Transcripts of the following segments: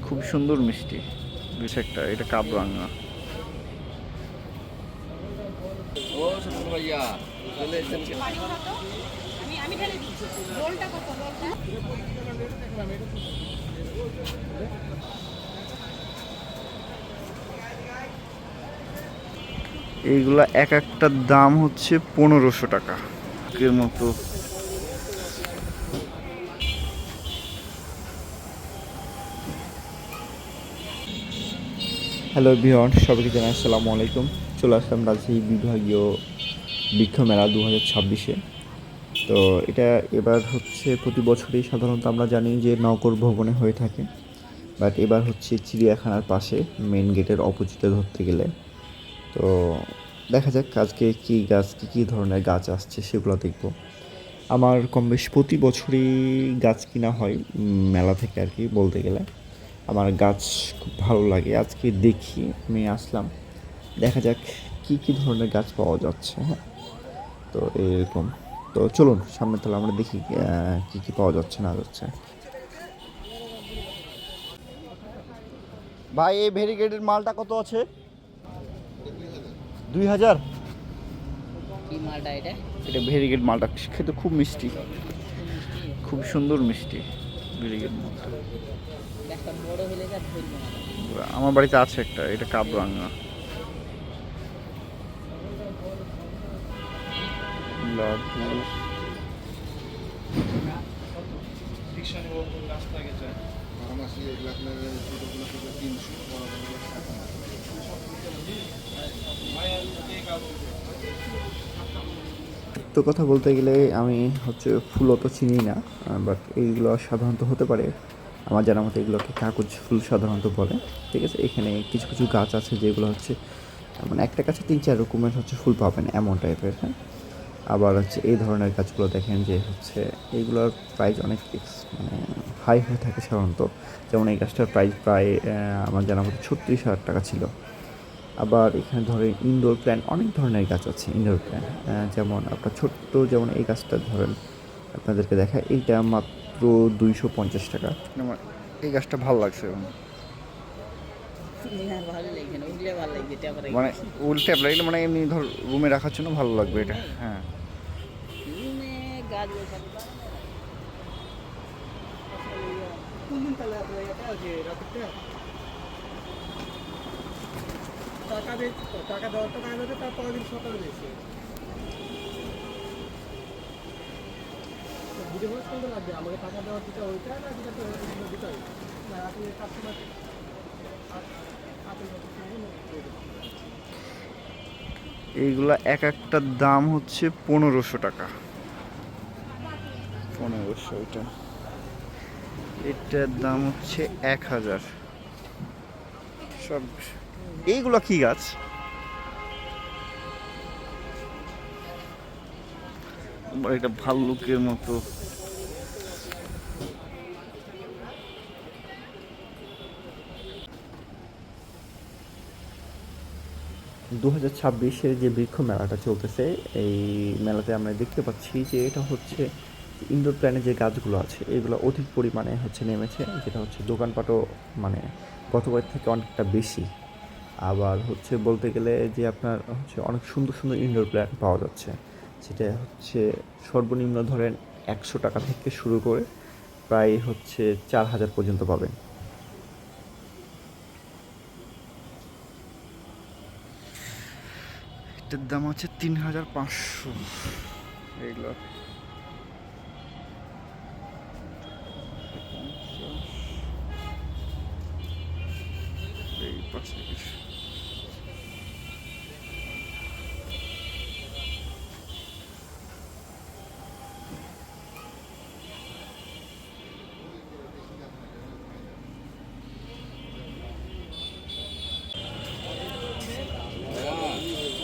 খুব সুন্দর মিষ্টি। বেশ একটা এটা কাবরাঙা। ও ছোট ভাইয়া চলে এসেছেন কি? এইগুলা এক একটার দাম হচ্ছে 1500 টাকা এর মতো। হ্যালো এভরিওয়ান, সবাইকে জানাই আসসালামু আলাইকুম। চলে আসলাম রাজশাহী বিভাগীয় বৃক্ষ মেলা 2026-এ। তো এটা এবার হচ্ছে প্রতি বছরই সাধারণত আমরা জানি যে নগর ভবনে হয়ে থাকে, বাট এবার হচ্ছে চিড়িয়াখানার পাশে মেন গেটের অপোজিটে ধরতে গেলে। তো দেখা যাক আজকে কী গাছ কী ধরনের গাছ আসছে সেগুলো দেখব। আমার কম বেশ প্রতি বছরই গাছ কিনা হয় মেলা থেকে আর কি, বলতে গেলে আমার গাছ খুব ভালো লাগে। আজকে দেখি আমি আসলাম, দেখা যাক কী ধরনের গাছ পাওয়া যাচ্ছে। হ্যাঁ, তো এরকম। তো চলুন সামনে তাহলে আমরা দেখি কী পাওয়া যাচ্ছে না যাচ্ছে। ভাই এই ভেরিগেটের মালটা কত আছে? 2000। কি মালটা এটা? এটা ভেরিগেট মালটা খেতে খুব মিষ্টি, খুব সুন্দর মিষ্টি ভেরিগেট মালটা। গাছটা বড় হলে যা ধরবে না। আমার বাড়িতে আছে একটা, এটা কাবরাঙা। লাড্ডু তো কথা বলতে গেলে আমি হচ্ছে ফুল অত চিনি না, বাট এইগুলো সাধারণত হতে পারে আমার জানার মতো এগুলোকে কাগজ ফুল সাধারণত বলে। ঠিক আছে, এখানে কিছু কিছু গাছ আছে যেগুলো হচ্ছে মানে একটা গাছে 3-4 রকমের হচ্ছে ফুল পাবেন এমন টাইপের। হ্যাঁ, আবার হচ্ছে এই ধরনের গাছগুলো দেখেন যে হচ্ছে এইগুলোর প্রাইস অনেক মানে হাই হয়ে থাকে সাধারণত। যেমন এই গাছটার প্রাইস প্রায় আমার জানা মতো 36,000 টাকা ছিল। আবার এখানে ধরেন ইনডোর প্ল্যান্ট অনেক ধরনের গাছ আছে। ইনডোর প্ল্যান্ট যেমন আপনার ছোট্ট, যেমন এই গাছটা ধরেন আপনাদেরকে দেখায়, এইটা মাত্র 250 টাকা। আমার এই গাছটা ভালো লাগছে। মানে উল্টে আপনার মানে এমনি ধর রুমে রাখার জন্য ভালো লাগবে এটা। হ্যাঁ, টাকা দেওয়ারটা টাকা দেবে, তার পরের দিন সকালে দিয়েছে। ভিডিও করে সুন্দর লাগবে আমাকে টাকা দেওয়ার দিতে, ওইটা না যেটা দিতে হবে না। আপনি কাস্টমার এইগুলা এক একটার দাম হচ্ছে 1500 টাকা। 1500। এটা এটার দাম হচ্ছে 1000। সব এইগুলা কি গাছ? এটা ভাল্লুকের মতো। দু 2026-এর যে বৃক্ষ মেলাটা চলতেছে, এই মেলাতে আমরা দেখতে পাচ্ছি যে এটা হচ্ছে ইনডোর প্ল্যান্টের যে গাছগুলো আছে এগুলো অধিক পরিমাণে হচ্ছে নেমেছে, যেটা হচ্ছে দোকানপাটও মানে গতবার থেকে অনেকটা বেশি। আবার হচ্ছে বলতে গেলে যে আপনার হচ্ছে অনেক সুন্দর সুন্দর ইনডোর প্ল্যান্ট পাওয়া যাচ্ছে, যেটা হচ্ছে সর্বনিম্ন ধরেন 100 টাকা থেকে শুরু করে প্রায় হচ্ছে 4000 পর্যন্ত পাবেন। এটার দাম হচ্ছে 3500। এইগুলো এই পাশে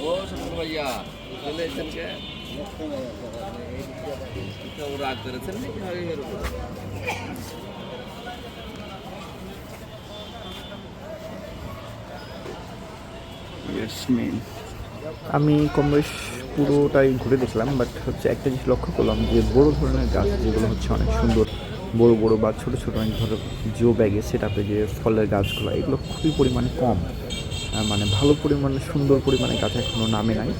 ও ছোট ভাইয়া চলে এসেছেন কে? ও রাগ করেছেন নাকি এর উপর? ইয়াসমিন। আমি কম বেশ পুরোটাই ঘুরে দেখলাম, বাট হচ্ছে একটা জিনিস লক্ষ্য করলাম যে বড় ধরনের গাছ যেগুলো হচ্ছে অনেক সুন্দর বড় বড় বা ছোট ছোট অনেক ধরো জিও ব্যাগে সেট আপে যে ফলের গাছগুলো এগুলো খুবই পরিমাণে কম, মানে ভালো পরিমাণে সুন্দর পরিমাণে গাছ এখনও নামে নাই,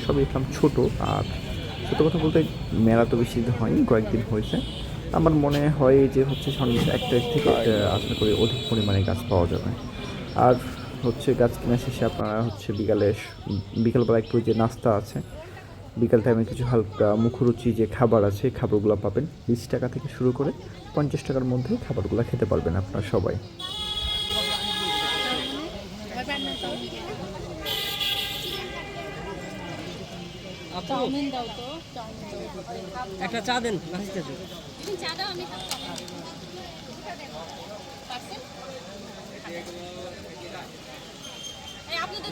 সবই দেখলাম ছোটো। আর সত্য কথা বলতে মেলা তো বেশি দিন হয়নি, কয়েকদিন হয়েছে। আমার মনে হয় যে হচ্ছে সামনে 1 তারিখ থেকে আশা করি অধিক পরিমাণে গাছ পাওয়া যাবে। আর হচ্ছে গাছ কেনা শেষে আপনারা হচ্ছে বিকালবেলা একটু যে নাস্তা আছে, বিকাল টাইমে কিছু হালকা মুখরুচি যে খাবার আছে খাবারগুলো পাবেন 20 টাকা থেকে শুরু করে 50 টাকার মধ্যে খাবারগুলো খেতে পারবেন আপনারা সবাই। চাউমিন দাও তো, চাউমিন দাও। একটা চা দেন নাস্তা দেন। তুমি চা দাও, আমি খাবো পার্সেল। এই আপনি তো